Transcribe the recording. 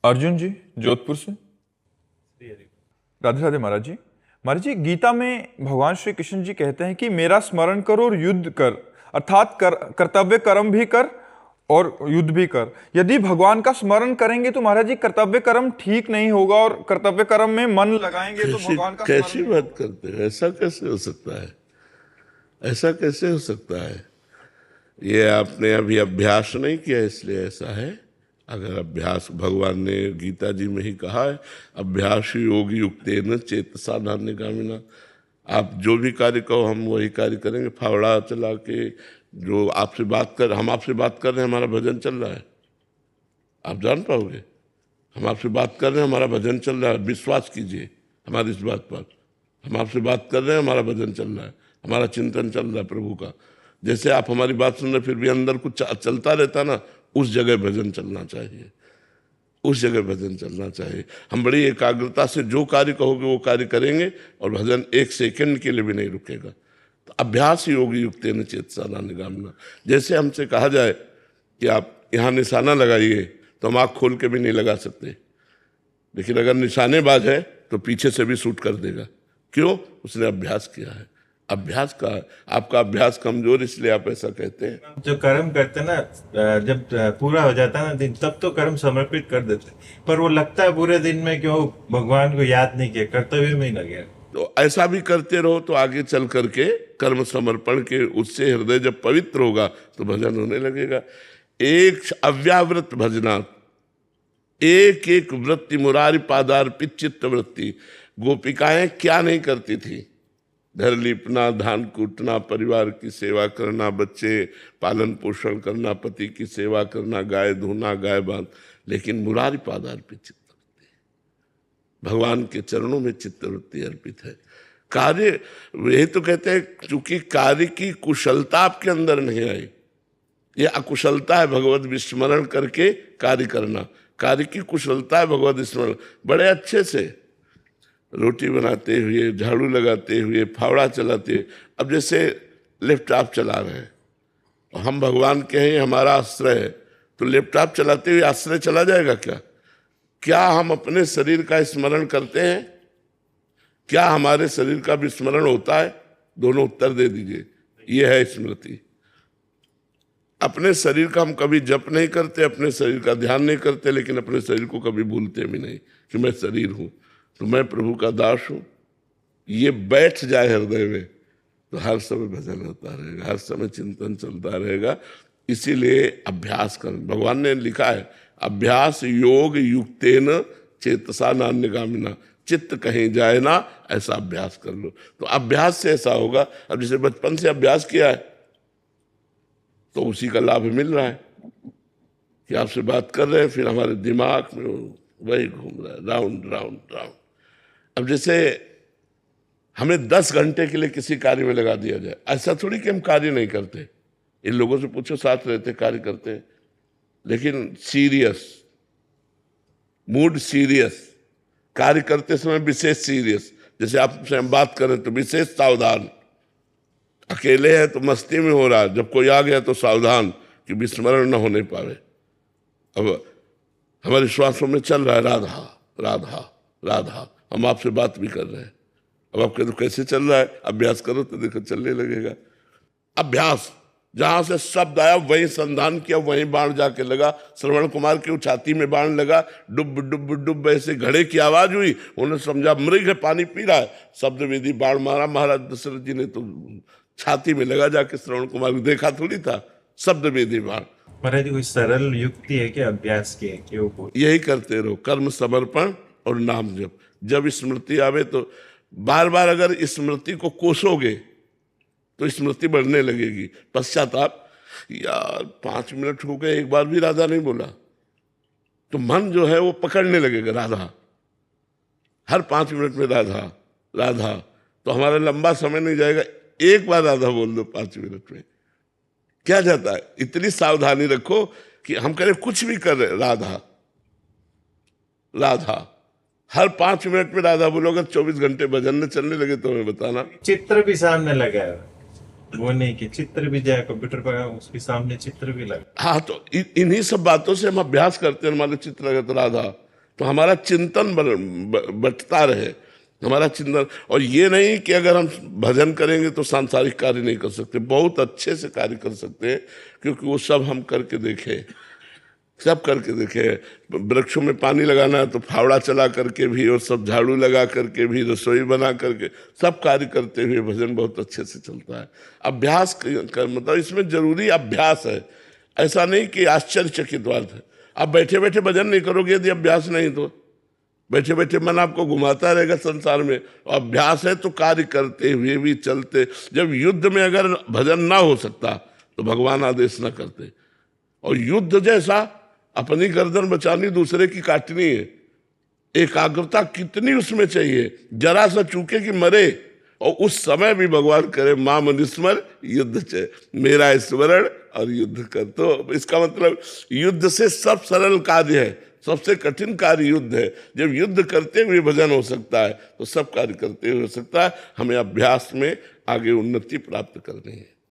अर्जुन जी, जोधपुर से। राधे राधे महाराज जी, गीता में भगवान श्री कृष्ण जी कहते हैं कि मेरा स्मरण कर और युद्ध कर, अर्थात कर्तव्य कर्म भी कर और युद्ध भी कर। यदि भगवान का स्मरण करेंगे तो महाराज जी कर्तव्य कर्म ठीक नहीं होगा, और कर्तव्य कर्म में मन लगाएंगे तो कैसी भगवान का स्मरण कैसी नहीं बात होगा। करते हैं? ऐसा कैसे हो सकता है? ऐसा कैसे हो सकता है? ये आपने अभी अभ्यास नहीं किया इसलिए ऐसा है। अगर अभ्यास, भगवान ने गीता जी में ही कहा है, अभ्यास योग युक्तेन चेतसा नान्यगामिना। आप जो भी कार्य कहो हम वही कार्य करेंगे। फावड़ा चला के जो आपसे बात कर, हम आपसे बात कर रहे हैं, हमारा भजन चल रहा है, आप जान पाओगे? हम आपसे बात कर रहे हैं, हमारा भजन चल रहा है, विश्वास कीजिए हमारी इस बात पर। हम आपसे बात कर रहे हैं, हमारा भजन चल रहा है, हमारा चिंतन चल रहा है प्रभु का। जैसे आप हमारी बात सुन रहे फिर भी अंदर कुछ चलता रहता ना, उस जगह भजन चलना चाहिए, उस जगह भजन चलना चाहिए। हम बड़ी एकाग्रता से जो कार्य कहोगे वो कार्य करेंगे, और भजन एक सेकंड के लिए भी नहीं रुकेगा। तो अभ्यास योग युक्तेन चेतसा नान्यगामिना। जैसे हमसे कहा जाए कि आप यहाँ निशाना लगाइए, तो हम आँख खोल के भी नहीं लगा सकते, लेकिन अगर निशानेबाज है तो पीछे से भी शूट कर देगा। क्यों? उसने अभ्यास किया है। अभ्यास का, आपका अभ्यास कमजोर इसलिए आप ऐसा कहते हैं। जो कर्म करते ना, जब पूरा हो जाता है ना दिन, तब तो कर्म समर्पित कर देते, पर वो लगता है पूरे दिन में कि वो भगवान को याद नहीं किया, कर्तव्य में ही लगे। तो ऐसा भी करते रहो तो आगे चल करके कर्म समर्पण के उससे हृदय जब पवित्र होगा तो भजन होने लगेगा। एक अव्यावृत भजना, एक एक वृत्ति मुरारी पादार्पित चित्त वृत्ति। गोपिकाएं क्या नहीं करती थी? घर लीपना, धान कूटना, परिवार की सेवा करना, बच्चे पालन पोषण करना, पति की सेवा करना, गाय धोना, गाय बांध। लेकिन मुरारी पादार्पित चित्त, भगवान के चरणों में चित्तवृत्ति अर्पित है। कार्य, यही तो कहते हैं, चूंकि कार्य की कुशलता आपके अंदर नहीं आई, ये अकुशलता है भगवत विस्मरण करके कार्य करना। कार्य की कुशलता है भगवत विस्मरण। बड़े अच्छे से रोटी बनाते हुए, झाड़ू लगाते हुए, फावड़ा चलाते हुए। अब जैसे लैपटॉप चला रहे हैं और हम भगवान के हैं, हमारा आश्रय है, तो लैपटॉप चलाते हुए आश्रय चला जाएगा क्या? क्या हम अपने शरीर का स्मरण करते हैं? क्या हमारे शरीर का विस्मरण होता है? दोनों उत्तर दे दीजिए। ये है स्मृति। अपने शरीर का हम कभी जप नहीं करते, अपने शरीर का ध्यान नहीं करते, लेकिन अपने शरीर को कभी भूलते भी नहीं कि मैं शरीर हूं, तो मैं प्रभु का दास हूं। ये बैठ जाए हृदय में तो हर समय भजन होता रहेगा, हर समय चिंतन चलता रहेगा। इसीलिए अभ्यास कर, भगवान ने लिखा है, अभ्यास योग युक्तेन चेतसा नान्यगामिना। चित्त कहीं जाए ना, ऐसा अभ्यास कर लो। तो अभ्यास से ऐसा होगा। अब जैसे बचपन से अभ्यास किया है तो उसी का लाभ मिल रहा है कि आपसे बात कर रहे हैं, फिर हमारे दिमाग में वही घूम रहा है, राउंड राउंड राउंड। अब जैसे हमें 10 घंटे के लिए किसी कार्य में लगा दिया जाए, ऐसा थोड़ी कि हम कार्य नहीं करते। इन लोगों से पूछो, साथ रहते, कार्य करते हैं, लेकिन सीरियस, मूड सीरियस, कार्य करते समय विशेष सीरियस। जैसे आपसे हम बात करें तो विशेष सावधान। अकेले हैं तो मस्ती में हो रहा है, जब कोई आ गया तो सावधान कि विस्मरण न होने पावे। अब हमारे श्वासों में चल रहा है राधा राधा राधा, हम आपसे बात भी कर रहे हैं। अब आप कहते कैसे चल रहा है? अभ्यास करो तो देखो चलने लगेगा। अभ्यास, जहां से शब्द आया वहीं संधान किया, वहीं बाण जाके लगा। श्रवण कुमार की छाती में बाण लगा, डुब डुब डुब ऐसे घड़े की आवाज हुई। उन्होंने समझा मृग है, पानी पी रहा है। शब्द विधि बाण मारा। महाराज दशरथ जी ने तो छाती में लगा जाके श्रवण कुमार को, देखा थोड़ी था, शब्द विधि बाण। महाराज जी, कोई सरल युक्ति है क्या अभ्यास की, कि वो यही करते रहो, कर्म समर्पण और नाम जप। जब स्मृति आवे तो बार बार अगर स्मृति को कोसोगे तो स्मृति बढ़ने लगेगी। पश्चाताप, यार 5 मिनट हो गए, एक बार भी राधा नहीं बोला, तो मन जो है वो पकड़ने लगेगा राधा। हर 5 मिनट में राधा राधा, तो हमारा लंबा समय नहीं जाएगा। एक बार राधा बोल दो 5 मिनट में, क्या जाता है? इतनी सावधानी रखो कि हम करें कुछ भी कर रहे, राधा राधा। हर 5 मिनट में राधा बोलो। अगर 24 घंटे भजन में चलने लगे तो हमें बताना। चित्र भी सामने लगा है, वो नहीं कि चित्र भी जाए कंप्यूटर पर, उसके सामने चित्र भी लगा। हाँ, तो इन्हीं सब बातों से हम अभ्यास करते हैं। हमारे चित्र लगे तो राधा तो हमारा चिंतन बटता रहे, हमारा चिंतन। और ये नहीं कि अगर हम भजन करेंगे तो सांसारिक कार्य नहीं कर सकते, बहुत अच्छे से कार्य कर सकते हैं, क्योंकि वो सब हम करके देखे, सब करके देखे। वृक्षों में पानी लगाना है तो फावड़ा चला करके भी, और सब झाड़ू लगा करके भी, रसोई बना करके, सब कार्य करते हुए भजन बहुत अच्छे से चलता है। अभ्यास कर मतलब इसमें जरूरी अभ्यास है, ऐसा नहीं कि आश्चर्यचकित बात है। आप बैठे बैठे भजन नहीं करोगे यदि अभ्यास नहीं, तो बैठे बैठे मन आपको घुमाता रहेगा संसार में। अभ्यास है तो कार्य करते हुए भी चलते। जब युद्ध में अगर भजन ना हो सकता तो भगवान आदेश ना करते। और युद्ध जैसा अपनी गर्दन बचानी, दूसरे की काटनी है, एकाग्रता कितनी उसमें चाहिए, जरा सा चूके कि मरे। और उस समय भी भगवान करे मां मनुस्मर युद्ध चे, मेरा स्मरण और युद्ध कर। तो इसका मतलब युद्ध से सब सरल कार्य है, सबसे कठिन कार्य युद्ध है। जब युद्ध करते हुए भजन हो सकता है तो सब कार्य करते हुए हो सकता है। हमें अभ्यास में आगे उन्नति प्राप्त करनी है।